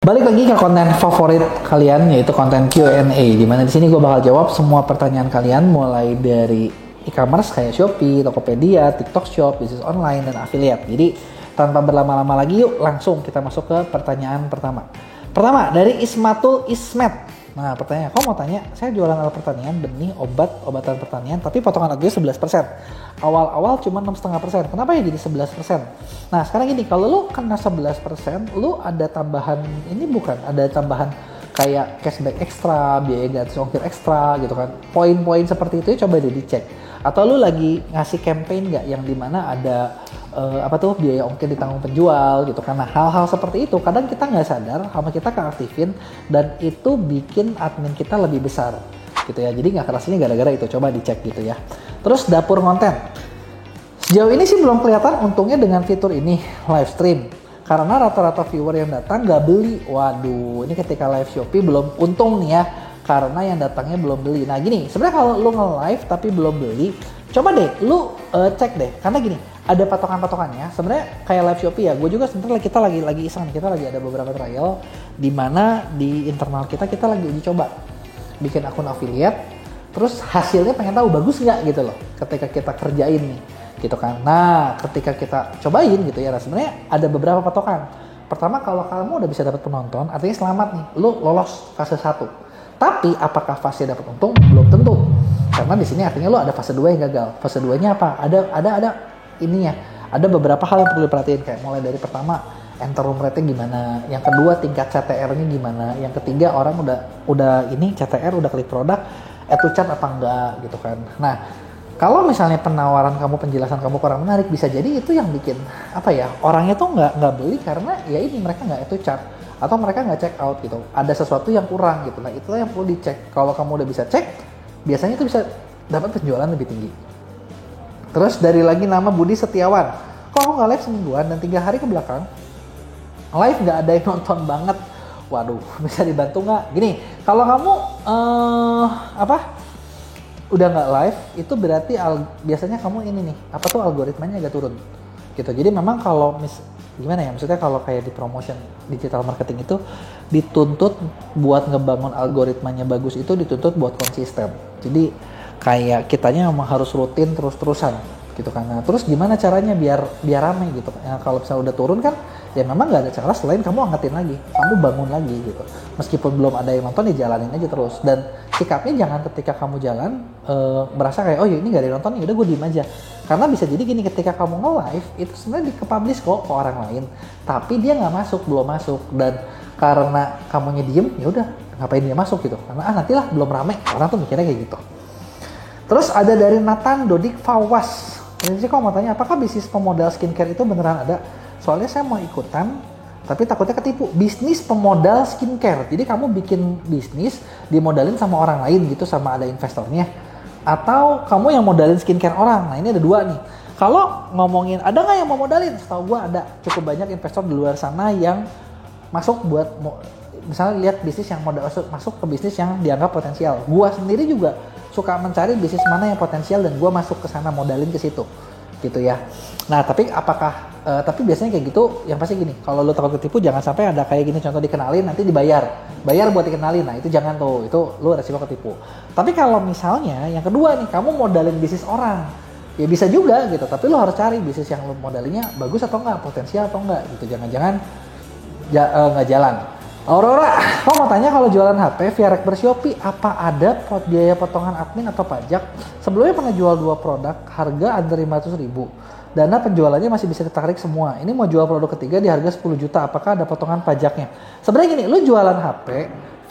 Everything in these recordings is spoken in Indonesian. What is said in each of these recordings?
Balik lagi ke konten favorit kalian, yaitu konten Q&A, di mana di sini gue bakal jawab semua pertanyaan kalian mulai dari e-commerce kayak Shopee, Tokopedia, TikTok Shop, bisnis online, dan affiliate. Jadi tanpa berlama-lama lagi, yuk langsung kita masuk ke pertanyaan pertama. Pertama dari Ismatul Ismet. Nah pertanyaan, kok mau tanya, saya jualan alat pertanian, benih, obatan pertanian, tapi potongan harganya 11%. Awal-awal cuma 6,5%. Kenapa ya jadi 11%? Nah sekarang gini, kalau lu kena 11%, lu ada tambahan, ini bukan, ada tambahan kayak cashback ekstra, biaya gratis ongkir ekstra gitu kan. Poin-poin seperti itu coba deh dicek. Atau lu lagi ngasih campaign nggak yang dimana ada biaya ongkir ditanggung penjual gitu kan. Nah hal-hal seperti itu kadang kita nggak sadar sama kita keaktifin dan itu bikin admin kita lebih besar gitu ya. Jadi nggak kerasnya gara-gara itu, coba dicek gitu ya. Terus dapur konten, sejauh ini sih belum kelihatan untungnya dengan fitur ini live stream karena rata-rata viewer yang datang nggak beli. Waduh, ini ketika live Shopee belum untung nih ya karena yang datangnya belum beli. Nah gini, sebenarnya kalau lu nge-live tapi belum beli, coba deh lu cek deh, karena gini ada patokan-patokannya. Sebenarnya kayak live Shopee ya, gue juga sebenarnya kita lagi iseng, kita lagi ada beberapa trial di mana di internal kita lagi uji coba bikin akun affiliate, terus hasilnya pengen tahu bagus nggak gitu loh ketika kita kerjain nih gitu kan. Nah ketika kita cobain gitu ya, nah sebenarnya ada beberapa patokan. Pertama, kalau kamu udah bisa dapat penonton, artinya selamat nih, lu lolos fase 1. Tapi apakah fase dapat untung? Belum tentu. Karena di sini artinya lu ada fase 2 yang gagal. Fase 2-nya apa? Ada ininya. Ada beberapa hal yang perlu diperhatiin, kayak mulai dari pertama enter room rate-nya gimana, yang kedua tingkat CTR-nya gimana, yang ketiga orang udah ini CTR udah klik produk, add to cart apa enggak gitu kan. Nah, kalau misalnya penawaran kamu, penjelasan kamu kurang menarik, bisa jadi itu yang bikin orangnya tuh nggak beli karena ya ini mereka nggak add to cart atau mereka nggak check out gitu. Ada sesuatu yang kurang gitu. Nah, itulah yang perlu dicek. Kalau kamu udah bisa cek, biasanya itu bisa dapat penjualan lebih tinggi. Terus dari lagi nama Budi Setiawan, kok aku nggak live semingguan dan 3 hari ke belakang live nggak ada yang nonton banget. Waduh, bisa dibantu nggak? Gini, kalau kamu udah nggak live, itu berarti biasanya kamu ini nih, algoritmanya agak turun gitu. Jadi memang kalau gimana ya, maksudnya kalau kayak di promotion digital marketing itu dituntut buat ngebangun algoritmanya bagus, itu dituntut buat konsisten. Jadi kayak kitanya memang harus rutin terus-terusan gitu kan. Nah, terus gimana caranya biar rame gitu ya. Kalau misalnya udah turun kan ya memang nggak ada cara selain kamu angkatin lagi, kamu bangun lagi gitu. Meskipun belum ada yang nonton, ya jalanin aja terus. Dan sikapnya jangan ketika kamu jalan berasa kayak oh ya ini nggak ada yang nonton, ya udah gue diem aja. Karena bisa jadi gini, ketika kamu nge-live itu sebenarnya di-publish kok ke orang lain, tapi dia belum masuk, dan karena kamunya diem, ya udah ngapain dia masuk gitu. Karena nantilah belum rame, orang tuh mikirnya kayak gitu. Terus ada dari Nathan Dodik Fawas. Ini sih kok mau tanya, apakah bisnis pemodal skincare itu beneran ada? Soalnya saya mau ikutan, tapi takutnya ketipu. Bisnis pemodal skincare. Jadi kamu bikin bisnis, dimodalin sama orang lain gitu, sama ada investornya. Atau kamu yang modalin skincare orang. Nah ini ada 2 nih. Kalau ngomongin ada nggak yang mau modalin? Setahu gue ada. Cukup banyak investor di luar sana yang masuk buat, misalnya lihat bisnis yang modal masuk ke bisnis yang dianggap potensial. Gue sendiri juga suka mencari bisnis mana yang potensial dan gue masuk ke sana, modalin ke situ gitu ya. Nah tapi tapi biasanya kayak gitu yang pasti gini, kalau lo takut ketipu jangan sampai ada kayak gini, contoh dikenalin nanti bayar buat dikenalin. Nah itu jangan tuh, itu lo resiko ketipu. Tapi kalau misalnya yang kedua nih, kamu modalin bisnis orang, ya bisa juga gitu, tapi lo harus cari bisnis yang lo modalinnya bagus atau enggak, potensial atau enggak gitu. Jangan-jangan nggak jalan. Aurora, kau mau tanya kalau jualan HP via Rekber Shopee, apa ada biaya potongan admin atau pajak? Sebelumnya pernah jual 2 produk, harga under 500.000. Dana penjualannya masih bisa ditarik semua. Ini mau jual produk ketiga di harga 10 juta, apakah ada potongan pajaknya? Sebenarnya gini, lu jualan HP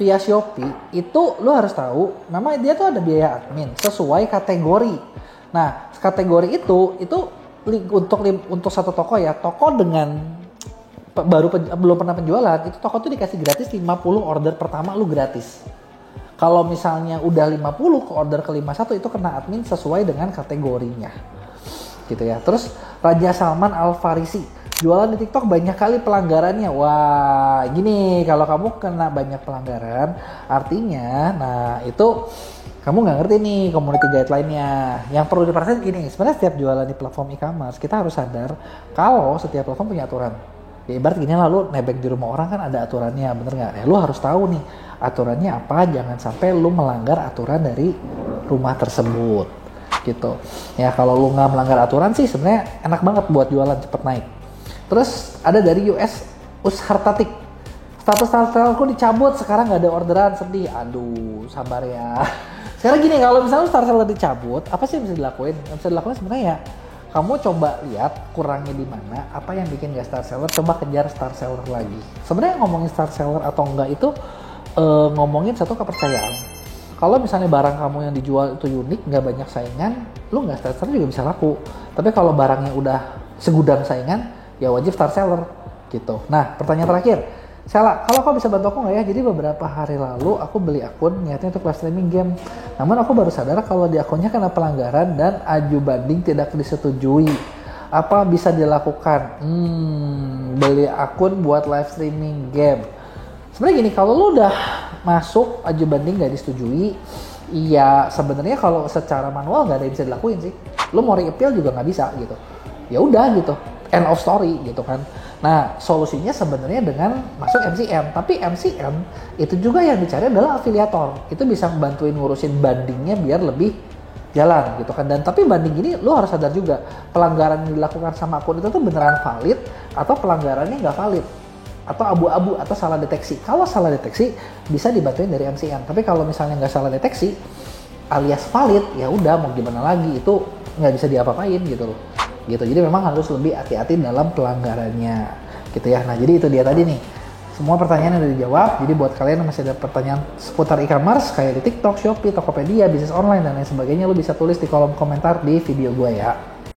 via Shopee, itu lu harus tahu, memang dia tuh ada biaya admin sesuai kategori. Nah, kategori itu untuk satu toko ya, toko dengan belum pernah penjualan, itu toko tuh dikasih gratis 50 order pertama lu gratis. Kalau misalnya udah 50 ke order ke 51 itu kena admin sesuai dengan kategorinya. Gitu ya. Terus Raja Salman Al Farisi, jualan di TikTok banyak kali pelanggarannya. Wah, gini, kalau kamu kena banyak pelanggaran, artinya nah itu kamu nggak ngerti nih community guideline-nya. Yang perlu diperhatikan gini, sebenarnya setiap jualan di platform e-commerce kita harus sadar kalau setiap platform punya aturan. Ya ibarat gini lah, lu nebeng di rumah orang kan ada aturannya, bener nggak? Ya lu harus tahu nih aturannya apa, jangan sampai lu melanggar aturan dari rumah tersebut gitu. Ya kalau lu nggak melanggar aturan sih sebenarnya enak banget buat jualan cepet naik. Terus ada dari US Hartatik, status starsellerku dicabut, sekarang nggak ada orderan, sedih. Aduh, sabar ya. Sekarang gini, kalau misalnya star seller dicabut, apa sih yang bisa dilakuin? Yang bisa dilakuin sebenarnya ya kamu coba lihat kurangnya di mana, apa yang bikin gak star seller, coba kejar star seller lagi. Sebenarnya ngomongin star seller atau enggak itu ngomongin satu kepercayaan. Kalau misalnya barang kamu yang dijual itu unik, nggak banyak saingan, lu nggak star seller juga bisa laku. Tapi kalau barangnya udah segudang saingan, ya wajib star seller gitu. Nah, pertanyaan terakhir, Sela, kalau kau bisa bantu aku nggak ya? Jadi beberapa hari lalu aku beli akun niatnya untuk live streaming game. Namun aku baru sadar kalau di akunnya kena pelanggaran dan aju banding tidak disetujui. Apa bisa dilakukan? Beli akun buat live streaming game. Sebenarnya gini, kalau lu udah masuk aju banding nggak disetujui, iya sebenarnya kalau secara manual nggak ada yang bisa dilakuin sih. Lu mau re-appeal juga nggak bisa gitu. Ya udah gitu, end of story gitu kan. Nah, solusinya sebenarnya dengan masuk MCM. Tapi MCM itu juga yang dicari adalah afiliator. Itu bisa membantuin ngurusin bandingnya biar lebih jalan gitu kan. Dan tapi banding ini lo harus sadar juga, pelanggaran yang dilakukan sama akun itu tuh beneran valid atau pelanggarannya nggak valid. Atau abu-abu atau salah deteksi. Kalau salah deteksi bisa dibantuin dari MCM. Tapi kalau misalnya nggak salah deteksi alias valid, ya udah mau gimana lagi, itu nggak bisa diapa-apain gitu loh. Gitu. Jadi memang harus lebih hati-hati dalam pelanggarannya gitu ya. Nah, jadi itu dia tadi nih. Semua pertanyaan udah dijawab. Jadi buat kalian yang masih ada pertanyaan seputar e-commerce kayak di TikTok, Shopee, Tokopedia, bisnis online dan lain sebagainya, lu bisa tulis di kolom komentar di video gue ya.